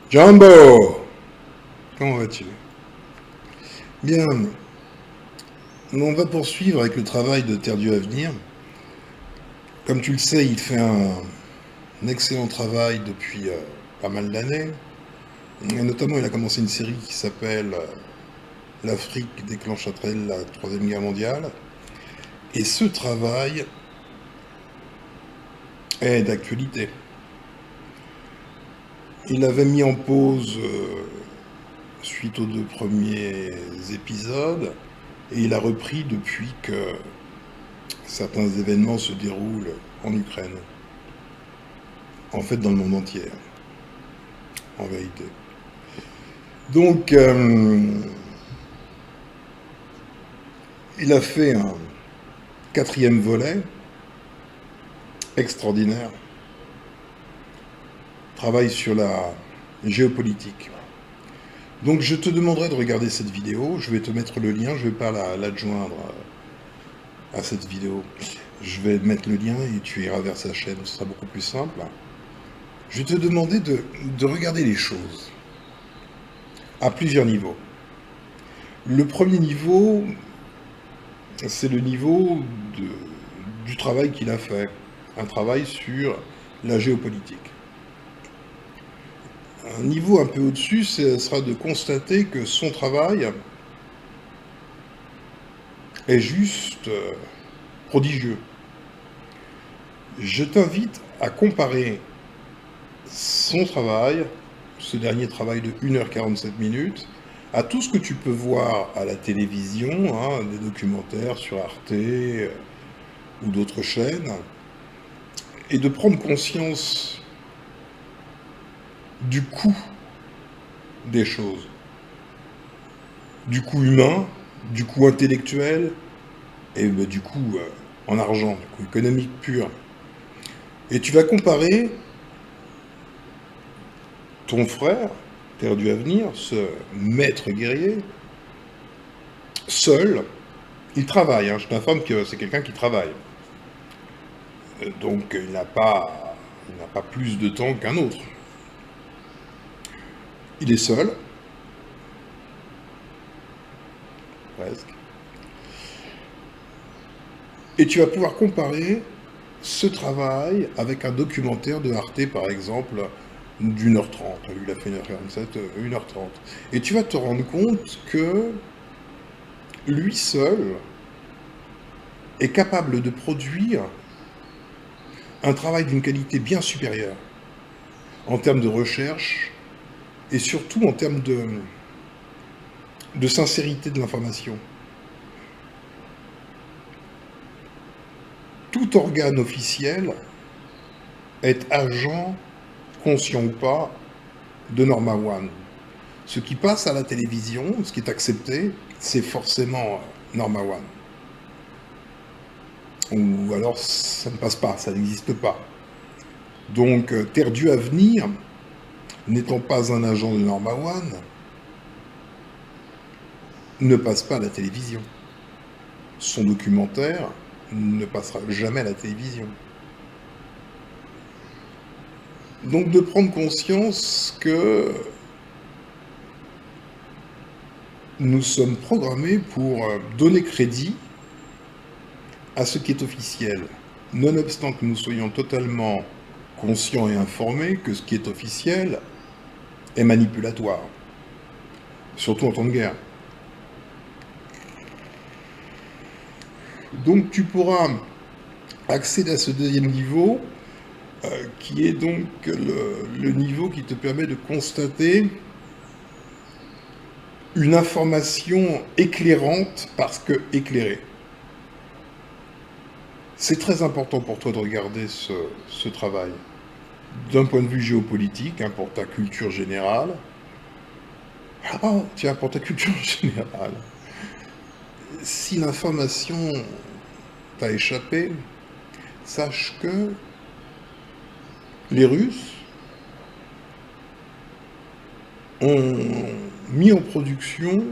Jumbo! Comment vas-tu? Bien, on va poursuivre avec le travail de Terre Dieu Avenir. Comme tu le sais, il fait un excellent travail depuis pas mal d'années. Et notamment, il a commencé une série qui s'appelle L'Afrique déclenche-t-elle la Troisième Guerre mondiale? Et ce travail est d'actualité. Il avait mis en pause suite aux deux premiers épisodes et il a repris depuis que certains événements se déroulent en Ukraine. En fait, dans le monde entier, en vérité. Donc, il a fait un quatrième volet extraordinaire, travail sur la géopolitique. Donc, je te demanderai de regarder cette vidéo. Je vais te mettre le lien. Je ne vais pas l'adjoindre à cette vidéo. Je vais mettre le lien et tu iras vers sa chaîne. Ce sera beaucoup plus simple. Je vais te demander de regarder les choses à plusieurs niveaux. Le premier niveau, c'est le niveau du travail qu'il a fait. Un travail sur la géopolitique. Un niveau un peu au-dessus, ce sera de constater que son travail est juste prodigieux. Je t'invite à comparer son travail, ce dernier travail de 1h47 minutes, à tout ce que tu peux voir à la télévision, hein, des documentaires sur Arte ou d'autres chaînes, et de prendre conscience du coût des choses, du coût humain, du coût intellectuel, et du coût en argent, du coût économique pur. Et tu vas comparer ton frère, Terre du Avenir, ce maître guerrier, seul, il travaille, hein, je t'informe que c'est quelqu'un qui travaille. Donc il n'a pas plus de temps qu'un autre. Il est seul, presque. Et tu vas pouvoir comparer ce travail avec un documentaire de Arte, par exemple, d'1h30. Lui, il a fait 1h47, 1h30. Et tu vas te rendre compte que lui seul est capable de produire un travail d'une qualité bien supérieure en termes de recherche et surtout en termes de sincérité de l'information. Tout organe officiel est agent, conscient ou pas, de Norma One. Ce qui passe à la télévision, ce qui est accepté, c'est forcément Norma One. Ou alors ça ne passe pas, ça n'existe pas. Donc Terre Dieu Avenir, n'étant pas un agent de Norma One, ne passe pas à la télévision. Son documentaire ne passera jamais à la télévision. Donc de prendre conscience que nous sommes programmés pour donner crédit à ce qui est officiel, nonobstant que nous soyons totalement conscients et informés que ce qui est officiel est manipulatoire, surtout en temps de guerre. Donc tu pourras accéder à ce deuxième niveau, qui est donc le niveau qui te permet de constater une information éclairante parce que éclairée. C'est très important pour toi de regarder ce travail d'un point de vue géopolitique, hein, pour ta culture générale. Ah, tiens, pour ta culture générale. Si l'information t'a échappé, sache que les Russes ont mis en production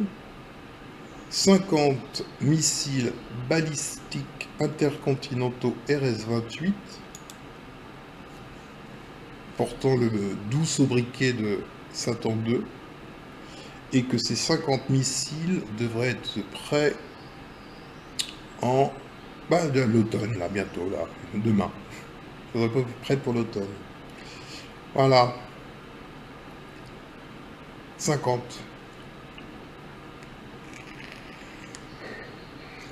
50 missiles balistiques intercontinentaux RS-28 portant le doux sobriquet de Satan 2, et que ces 50 missiles devraient être prêts en de l'automne, là, bientôt, là, demain. Ils devraient être prêts pour l'automne. Voilà. 50.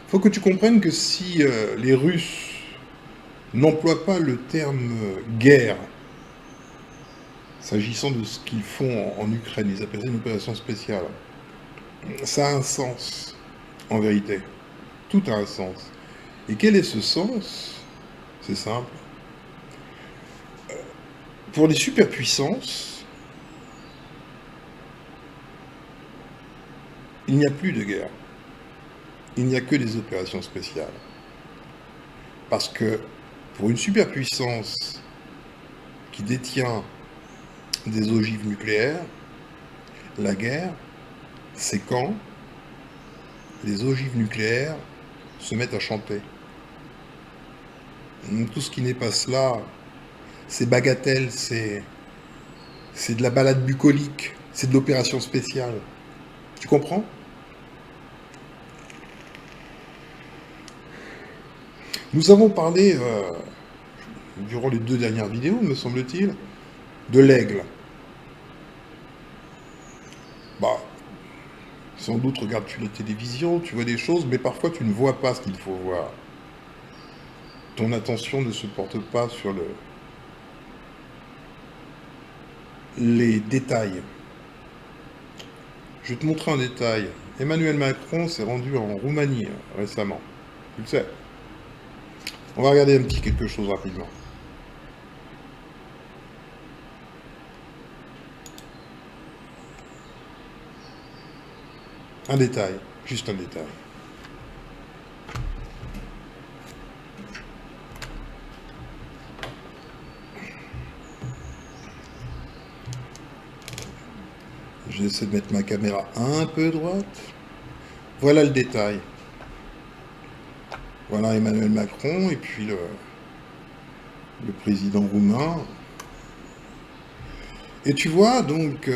Faut que tu comprennes que si les Russes n'emploient pas le terme guerre, s'agissant de ce qu'ils font en Ukraine, ils appellent ça une opération spéciale, ça a un sens, en vérité. Tout a un sens. Et quel est ce sens? C'est simple. Pour les superpuissances, il n'y a plus de guerre. Il n'y a que des opérations spéciales. Parce que pour une superpuissance qui détient des ogives nucléaires, la guerre, c'est quand les ogives nucléaires se mettent à chanter. Tout ce qui n'est pas cela, c'est bagatelle, c'est de la balade bucolique, c'est de l'opération spéciale. Tu comprends? Nous avons parlé, durant les 2 dernières vidéos, me semble-t-il, de l'aigle. Bah, sans doute regardes-tu la télévision, tu vois des choses, mais parfois tu ne vois pas ce qu'il faut voir. Ton attention ne se porte pas sur les détails. Je vais te montrer un détail. Emmanuel Macron s'est rendu en Roumanie récemment. Tu le sais. On va regarder un petit quelque chose rapidement. Un détail, juste un détail. J'essaie de mettre ma caméra un peu droite. Voilà le détail. Voilà Emmanuel Macron et puis le président roumain. Et tu vois donc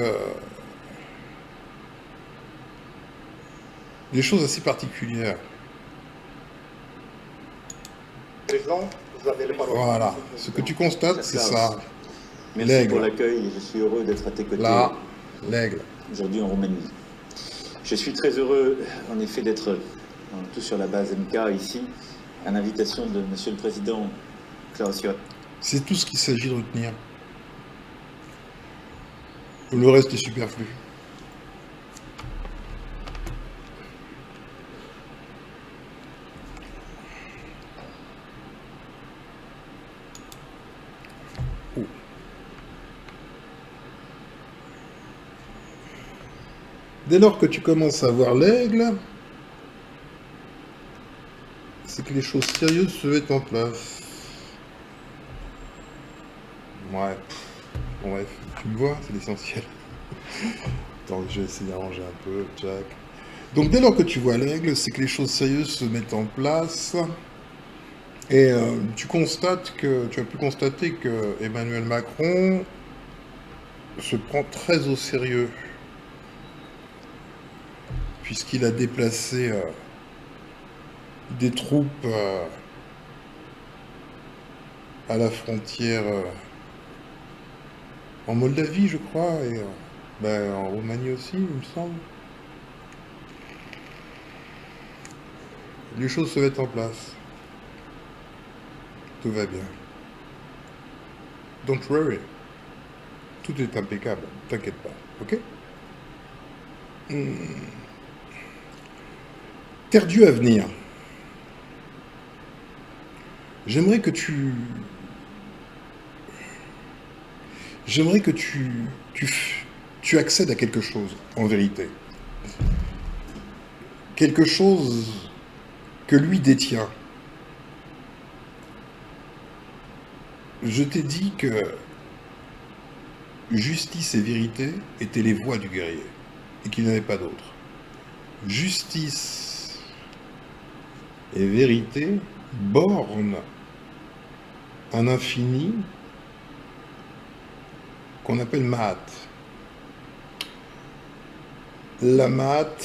des choses assez particulières. Voilà, ce que tu constates, c'est ça. Merci pour l'accueil et je suis heureux d'être à tes côtés. Là, l'aigle. Aujourd'hui en Roumanie. Je suis très heureux, en effet, d'être tout sur la base MK ici, à l'invitation de Monsieur le Président Klaus Iohannis. C'est tout ce qu'il s'agit de retenir. Le reste est superflu. Oh. Dès lors que tu commences à voir l'aigle, c'est que les choses sérieuses se mettent en place. Ouais. Bon, bref, tu me vois, c'est l'essentiel. Attends, je vais essayer d'arranger un peu, Jack. Donc dès lors que tu vois l'aigle, c'est que les choses sérieuses se mettent en place. Et tu as pu constater que Emmanuel Macron se prend très au sérieux, puisqu'il a déplacé des troupes à la frontière en Moldavie, je crois, et en Roumanie aussi, il me semble. Les choses se mettent en place. Tout va bien. Don't worry. Tout est impeccable. T'inquiète pas. Ok? Terre-Dieu à venir. J'aimerais que tu accèdes à quelque chose, en vérité. Quelque chose que lui détient. Je t'ai dit que justice et vérité étaient les voies du guerrier, et qu'il n'y en avait pas d'autre. Justice et vérité bornent un infini qu'on appelle Mahat. Lamat,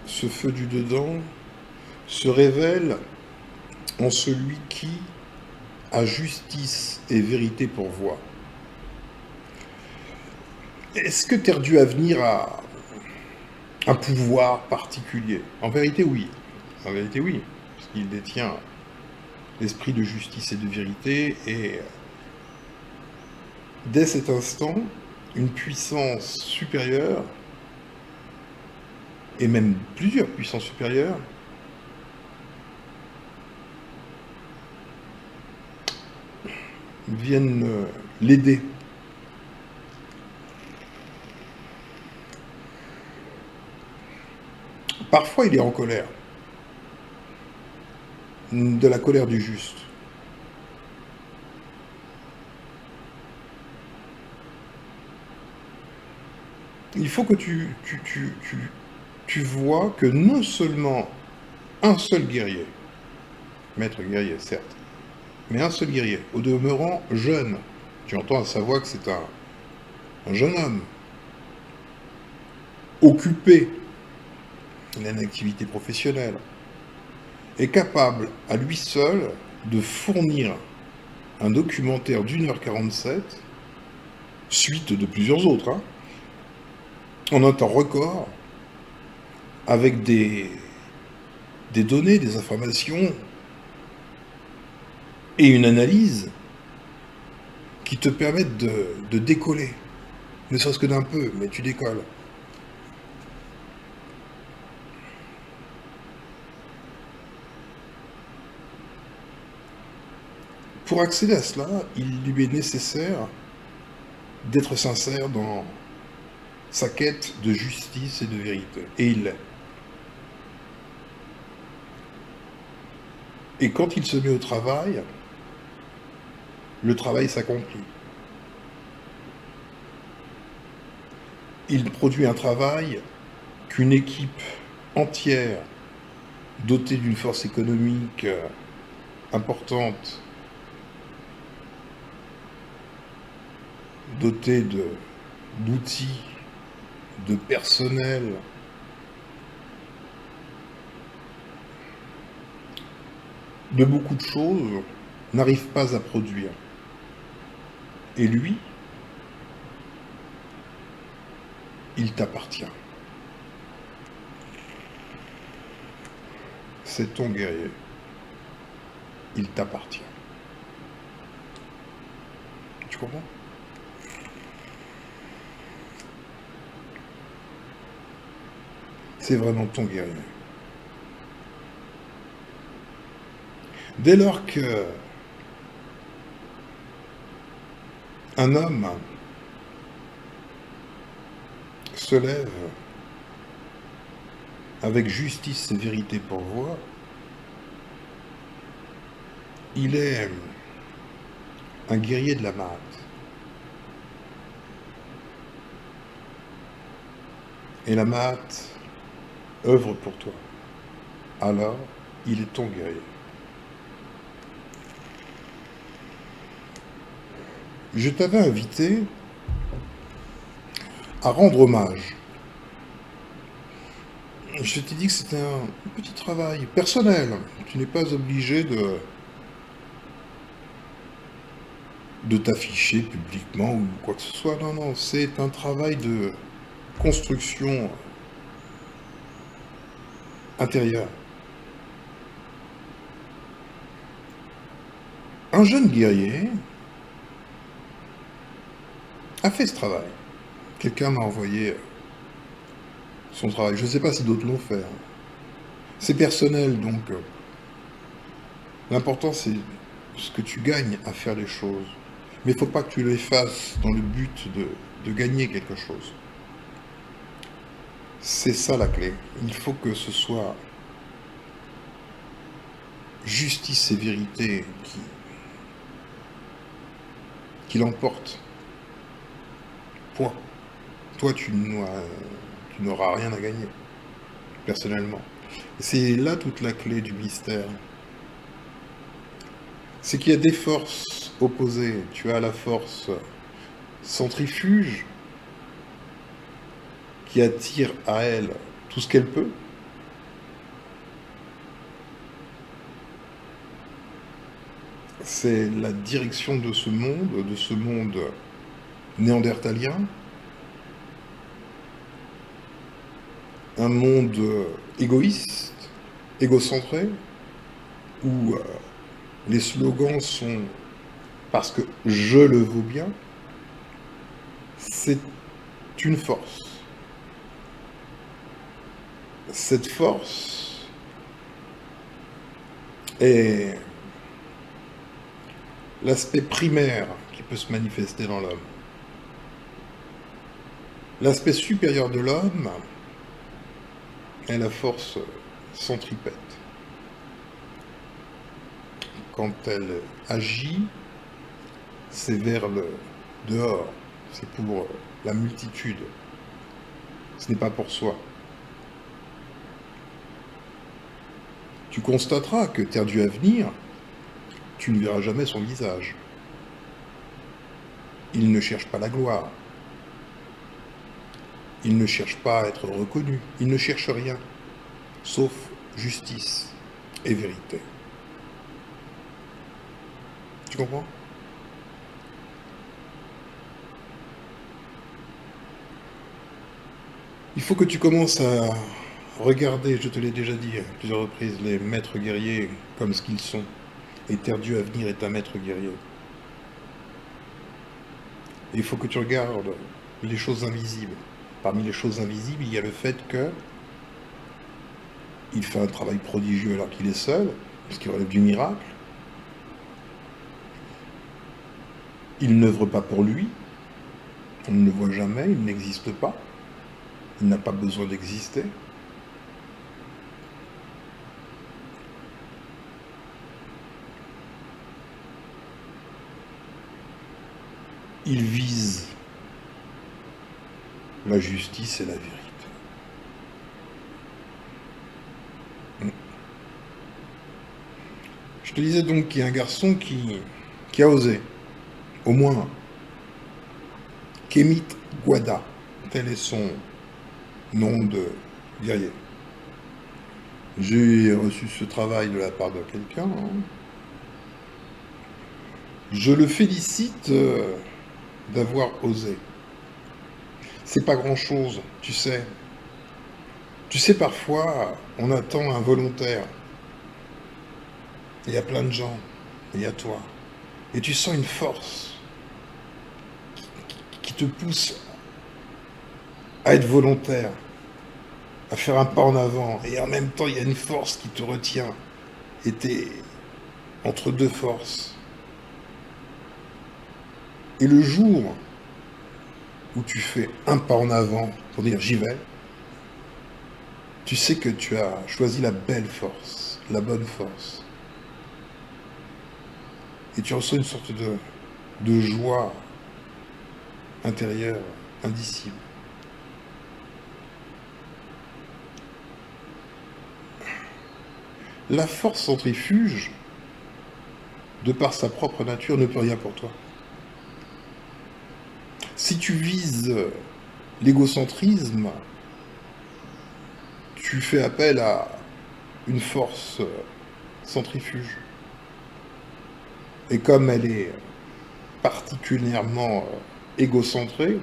ce feu du dedans, se révèle en celui qui, à justice et vérité pourvoit. Est-ce que Terdieu Avenir a un pouvoir particulier? En vérité, oui. En vérité, oui. Parce qu'il détient l'esprit de justice et de vérité, et dès cet instant, une puissance supérieure, et même plusieurs puissances supérieures, viennent l'aider. Parfois, il est en colère, de la colère du juste. Il faut que tu vois que non seulement un seul guerrier, maître guerrier certes, mais un seul guerrier, au demeurant jeune, tu entends à sa voix que c'est un jeune homme, occupé, il a une activité professionnelle, est capable à lui seul de fournir un documentaire d'1h47, suite de plusieurs autres, en un temps record, avec des données, des informations et une analyse qui te permettent de décoller, ne serait-ce que d'un peu, mais tu décolles. Pour accéder à cela, il lui est nécessaire d'être sincère dans sa quête de justice et de vérité. Et il l'est. Et quand il se met au travail, le travail s'accomplit. Il produit un travail qu'une équipe entière, dotée d'une force économique importante, dotée d'outils, de personnel, de beaucoup de choses, n'arrive pas à produire. Et lui, il t'appartient. C'est ton guerrier. Il t'appartient. Tu comprends? C'est vraiment ton guerrier. Dès lors que un homme se lève avec justice et vérité pourvoit, il est un guerrier de la mat. Et la mat œuvre pour toi. Alors, il est ton guerrier. Je t'avais invité à rendre hommage. Je t'ai dit que c'était un petit travail personnel. Tu n'es pas obligé de t'afficher publiquement ou quoi que ce soit. Non, non, c'est un travail de construction intérieure. Un jeune guerrier a fait ce travail. Quelqu'un m'a envoyé son travail. Je ne sais pas si d'autres l'ont fait. C'est personnel, donc l'important c'est ce que tu gagnes à faire les choses. Mais il ne faut pas que tu les fasses dans le but de gagner quelque chose. C'est ça la clé. Il faut que ce soit justice et vérité qui l'emporte. Point. Toi, tu n'auras rien à gagner, personnellement. C'est là toute la clé du mystère. C'est qu'il y a des forces opposées. Tu as la force centrifuge qui attire à elle tout ce qu'elle peut. C'est la direction de ce monde néandertalien, un monde égoïste, égocentré, où les slogans sont « parce que je le vaux bien », c'est une force. Cette force est l'aspect primaire qui peut se manifester dans l'homme. L'aspect supérieur de l'homme est la force centripète. Quand elle agit, c'est vers le dehors, c'est pour la multitude. Ce n'est pas pour soi. Tu constateras que Terre du Avenir, tu ne verras jamais son visage. Il ne cherche pas la gloire. Il ne cherche pas à être reconnu. Il ne cherche rien, sauf justice et vérité. Tu comprends ? Il faut que tu commences à regarder, je te l'ai déjà dit à plusieurs reprises, les maîtres guerriers comme ce qu'ils sont. Et Terre du Avenir est un maître guerrier. Et il faut que tu regardes les choses invisibles. Parmi les choses invisibles, il y a le fait que il fait un travail prodigieux alors qu'il est seul, ce qui relève du miracle. Il n'œuvre pas pour lui, on ne le voit jamais, il n'existe pas, il n'a pas besoin d'exister. Il vise la justice et la vérité. Je te disais donc qu'il y a un garçon qui a osé, au moins, Kemit Gwada, tel est son nom de guerrier. J'ai reçu ce travail de la part de quelqu'un. Je le félicite d'avoir osé. C'est pas grand-chose, tu sais. Tu sais, parfois, on attend un volontaire. Il y a plein de gens, il y a toi. Et tu sens une force qui te pousse à être volontaire, à faire un pas en avant. Et en même temps, il y a une force qui te retient. Et t'es entre deux forces. Et le jour où tu fais un pas en avant pour dire j'y vais, tu sais que tu as choisi la belle force, la bonne force. Et tu ressens une sorte de joie intérieure, indicible. La force centrifuge, de par sa propre nature, ne peut rien pour toi. Si tu vises l'égocentrisme, tu fais appel à une force centrifuge. Et comme elle est particulièrement égocentrée,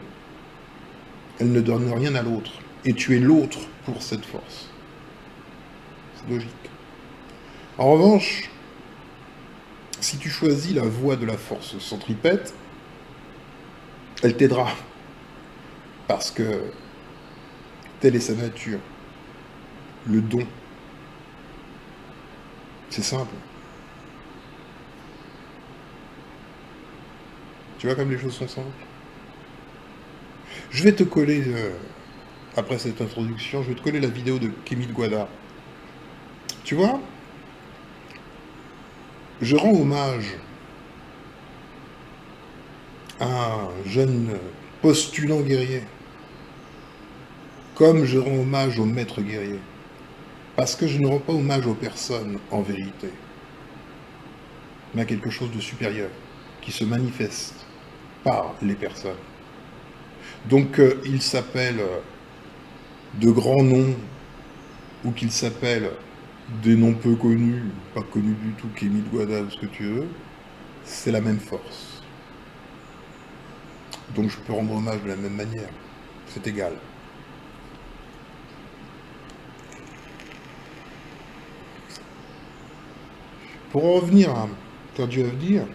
elle ne donne rien à l'autre. Et tu es l'autre pour cette force. C'est logique. En revanche, si tu choisis la voie de la force centripète, elle t'aidera. Parce que telle est sa nature. Le don. C'est simple. Tu vois comme les choses sont simples. Je vais te coller, après cette introduction, je vais te coller la vidéo de Kemit Gwada. Tu vois, je rends hommage à un jeune postulant guerrier, comme je rends hommage au maître guerrier. Parce que je ne rends pas hommage aux personnes en vérité, mais à quelque chose de supérieur, qui se manifeste par les personnes. Donc, il s'appelle de grands noms, ou qu'il s'appelle des noms peu connus, pas connus du tout, Kémy Guada ou ce que tu veux, c'est la même force. Donc je peux rendre hommage de la même manière. C'est égal. Pour en revenir à Perdu Avenir,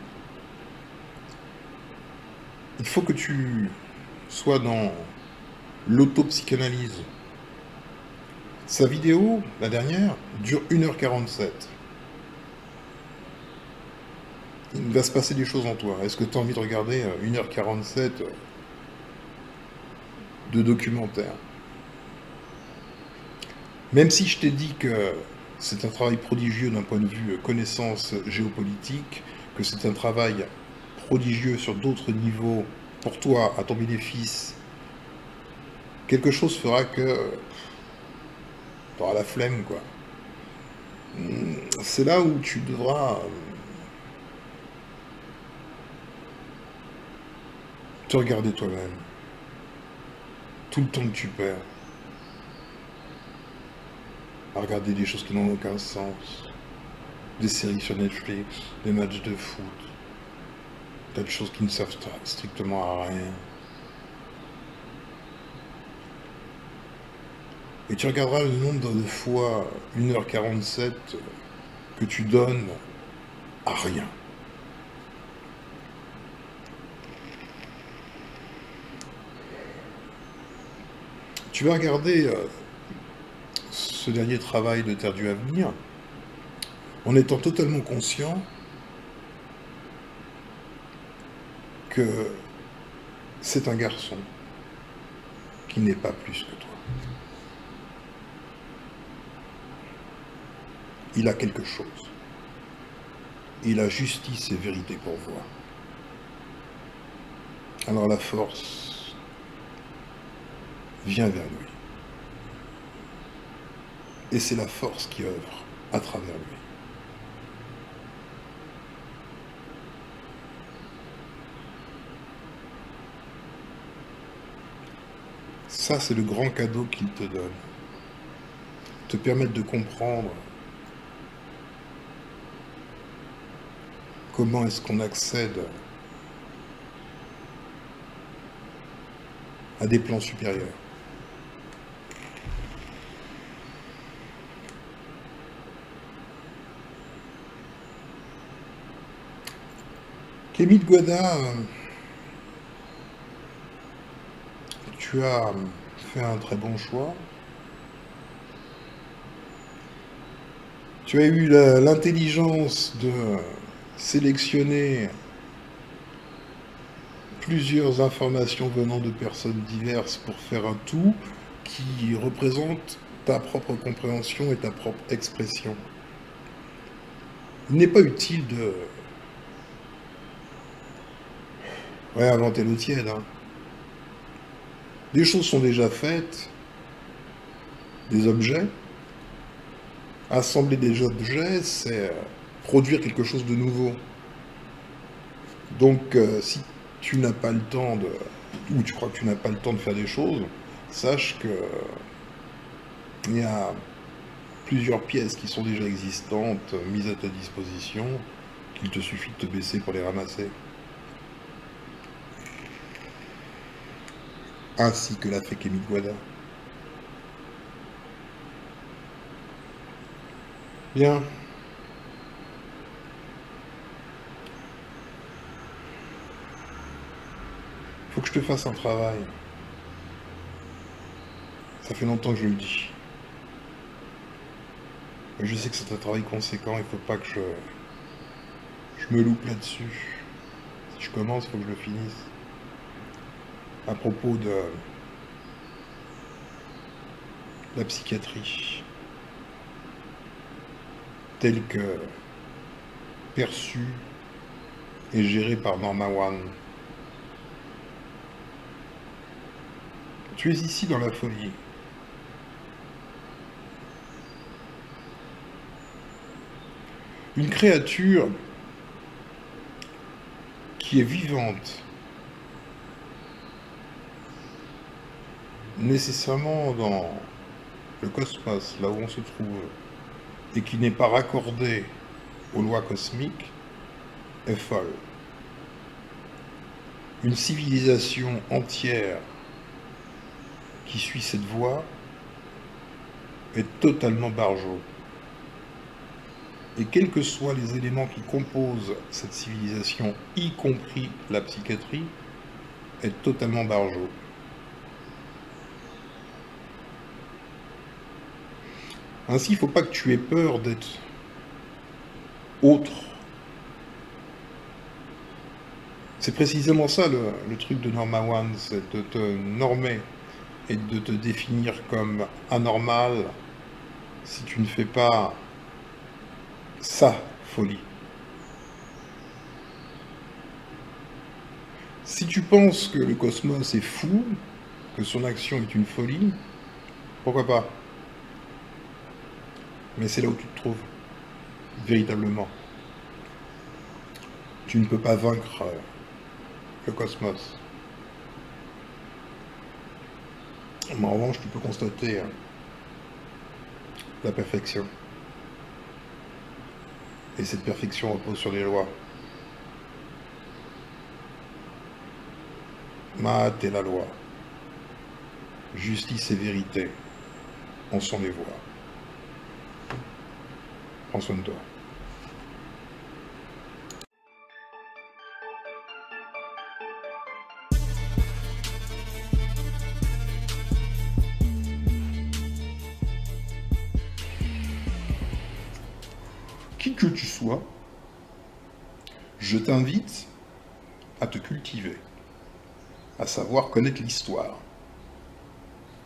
il faut que tu sois dans l'autopsychanalyse. Sa vidéo, la dernière, dure 1h47. Il va se passer des choses en toi. Est-ce que tu as envie de regarder 1h47 de documentaire? Même si je t'ai dit que c'est un travail prodigieux d'un point de vue connaissance géopolitique, que c'est un travail prodigieux sur d'autres niveaux, pour toi, à ton bénéfice, quelque chose fera que tu auras la flemme, quoi. C'est là où tu devras te regarder toi-même. Tout le temps que tu perds à regarder des choses qui n'ont aucun sens. Des séries sur Netflix, des matchs de foot, tas de choses qui ne servent strictement à rien. Et tu regarderas le nombre de fois 1h47 que tu donnes à rien. Tu vas regarder ce dernier travail de Terre du Avenir en étant totalement conscient que c'est un garçon qui n'est pas plus que toi. Il a quelque chose. Il a justice et vérité pour voir. Alors la force vient vers lui. Et c'est la force qui œuvre à travers lui. Ça, c'est le grand cadeau qu'il te donne. Te permettre de comprendre comment est-ce qu'on accède à des plans supérieurs. Kémy Guada, tu as fait un très bon choix. Tu as eu l'intelligence de sélectionner plusieurs informations venant de personnes diverses pour faire un tout qui représente ta propre compréhension et ta propre expression. Il n'est pas utile de réinventer l'eau tiède. Des choses sont déjà faites, des objets. Assembler des objets, c'est produire quelque chose de nouveau. Donc, si tu n'as pas le temps de, ou tu crois que tu n'as pas le temps de faire des choses, sache que il y a plusieurs pièces qui sont déjà existantes, mises à ta disposition, qu'il te suffit de te baisser pour les ramasser. Ainsi que l'a fait Kémy Guada. Bien. Faut que je te fasse un travail. Ça fait longtemps que je le dis. Mais je sais que c'est un travail conséquent, il faut pas que je me loupe là-dessus. Si je commence, il faut que je le finisse. À propos de la psychiatrie, telle que perçue et gérée par Norma One. Tu es ici dans la folie. Une créature qui est vivante, nécessairement dans le cosmos, là où on se trouve, et qui n'est pas raccordée aux lois cosmiques, est folle. Une civilisation entière qui suit cette voie est totalement barjot. Et quels que soient les éléments qui composent cette civilisation, y compris la psychiatrie, est totalement barjot. Ainsi, il ne faut pas que tu aies peur d'être autre. C'est précisément ça le truc de Norma One, c'est de te normer et de te définir comme anormal si tu ne fais pas sa folie. Si tu penses que le cosmos est fou, que son action est une folie, pourquoi pas? Mais c'est là où tu te trouves, véritablement. Tu ne peux pas vaincre le cosmos. Mais en revanche, tu peux constater la perfection. Et cette perfection repose sur les lois. Maat est la loi. Justice et vérité en sont les voies. Prends soin de toi. Qui que tu sois, je t'invite à te cultiver, à savoir connaître l'histoire,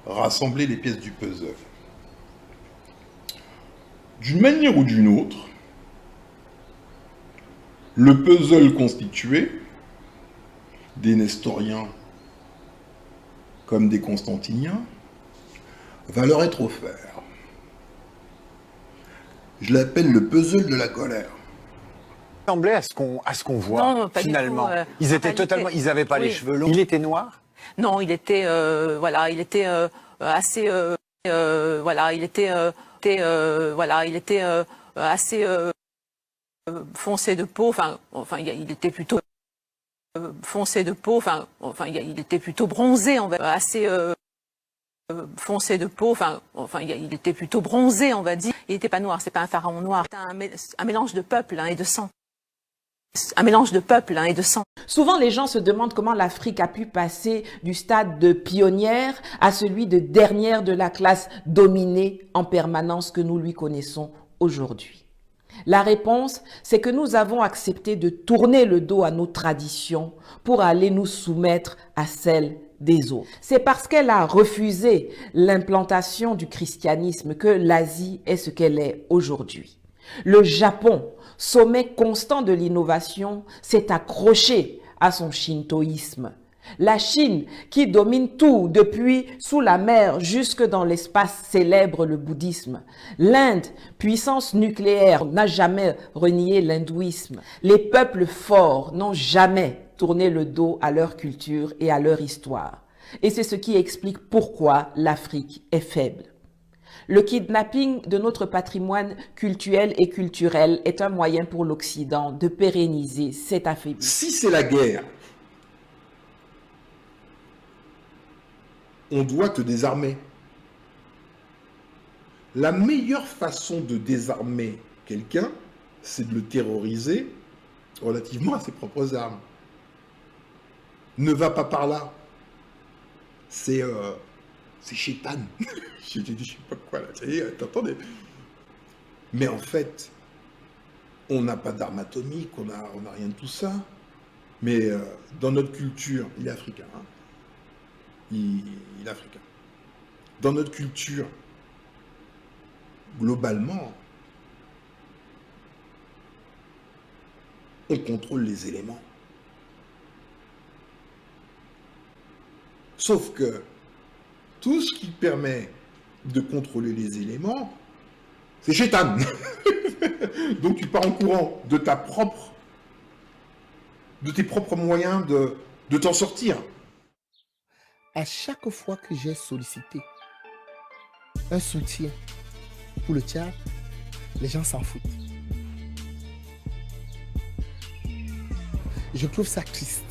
rassembler les pièces du puzzle. D'une manière ou d'une autre, le puzzle constitué, des nestoriens comme des constantiniens, va leur être offert. Je l'appelle le puzzle de la colère. Ressemblait à ce qu'on voit Non, pas finalement. du tout, Ils étaient totalement, ils n'avaient pas les cheveux longs. Il était noir. Non, il était voilà, il était assez voilà, il était voilà, il était assez foncé de peau. Enfin, il était plutôt foncé de peau. Enfin, il était plutôt bronzé, on va assez foncé de peau. Enfin, il était plutôt bronzé, on va dire. Il n'était pas noir, c'est pas un pharaon noir. C'était un mélange de peuple et de sang. Un mélange de peuple et de sang. Souvent, les gens se demandent comment l'Afrique a pu passer du stade de pionnière à celui de dernière de la classe dominée en permanence que nous lui connaissons aujourd'hui. La réponse, c'est que nous avons accepté de tourner le dos à nos traditions pour aller nous soumettre à celles des autres. C'est parce qu'elle a refusé l'implantation du christianisme que l'Asie est ce qu'elle est aujourd'hui. Le Japon, sommet constant de l'innovation, s'est accroché à son shintoïsme. La Chine, qui domine tout depuis sous la mer jusque dans l'espace, célèbre le bouddhisme. L'Inde, puissance nucléaire, n'a jamais renié l'hindouisme. Les peuples forts n'ont jamais tourné le dos à leur culture et à leur histoire. Et c'est ce qui explique pourquoi l'Afrique est faible. Le kidnapping de notre patrimoine culturel et culturel est un moyen pour l'Occident de pérenniser cet affaiblissement. Si c'est la guerre, on doit te désarmer. La meilleure façon de désarmer quelqu'un, c'est de le terroriser relativement à ses propres armes. Ne va pas par là. C'est chétan. Je sais pas quoi là. Attendez. Mais en fait, on n'a pas d'armes atomiques, on n'a rien de tout ça. Mais dans notre culture, il est africain. Hein. Il est africain. Dans notre culture, globalement, on contrôle les éléments. Sauf que tout ce qui permet de contrôler les éléments, c'est chétan. Donc tu pars en courant de tes propres moyens de t'en sortir. à chaque fois que j'ai sollicité un soutien pour le Tchad, les gens s'en foutent. Je trouve ça triste.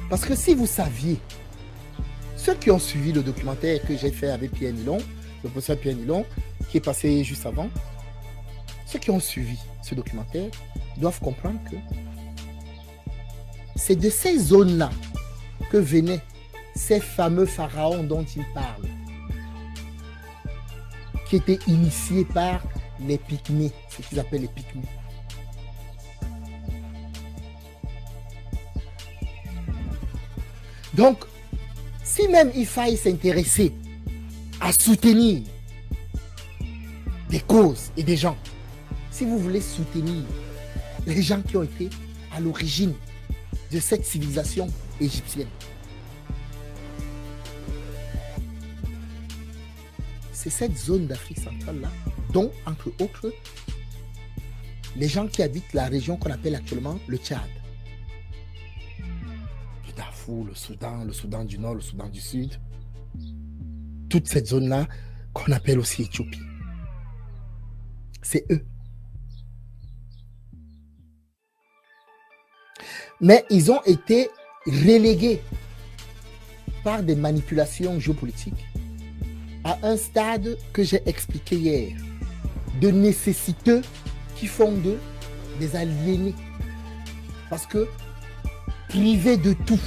Parce que si vous saviez, ceux qui ont suivi le documentaire que j'ai fait avec Pierre Nilon, le professeur Pierre Nilon, qui est passé juste avant, ceux qui ont suivi ce documentaire doivent comprendre que c'est de ces zones-là que venaient ces fameux pharaons dont il parle, qui étaient initiés par les Pygmées, ce qu'ils appellent les Pygmées. Donc, si même il faille s'intéresser à soutenir des causes et des gens, si vous voulez soutenir les gens qui ont été à l'origine de cette civilisation égyptienne, c'est cette zone d'Afrique centrale-là, dont, entre autres, les gens qui habitent la région qu'on appelle actuellement le Tchad. Le Darfour, le Soudan du Nord, le Soudan du Sud. Toute cette zone-là qu'on appelle aussi Éthiopie. C'est eux. Mais ils ont été relégués par des manipulations géopolitiques à un stade que j'ai expliqué hier, de nécessiteux qui font d'eux des aliénés. Parce que privés de tout,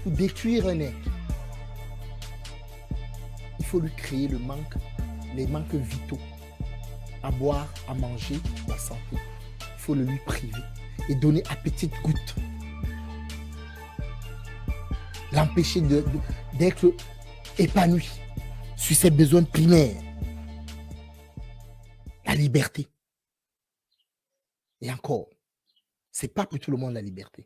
pour détruire un être, il faut lui créer les manques vitaux, à boire, à manger, la santé. Il faut le lui priver et donner à petites gouttes. L'empêcher d'être épanoui sur ses besoins primaires. La liberté. Et encore, c'est pas pour tout le monde la liberté.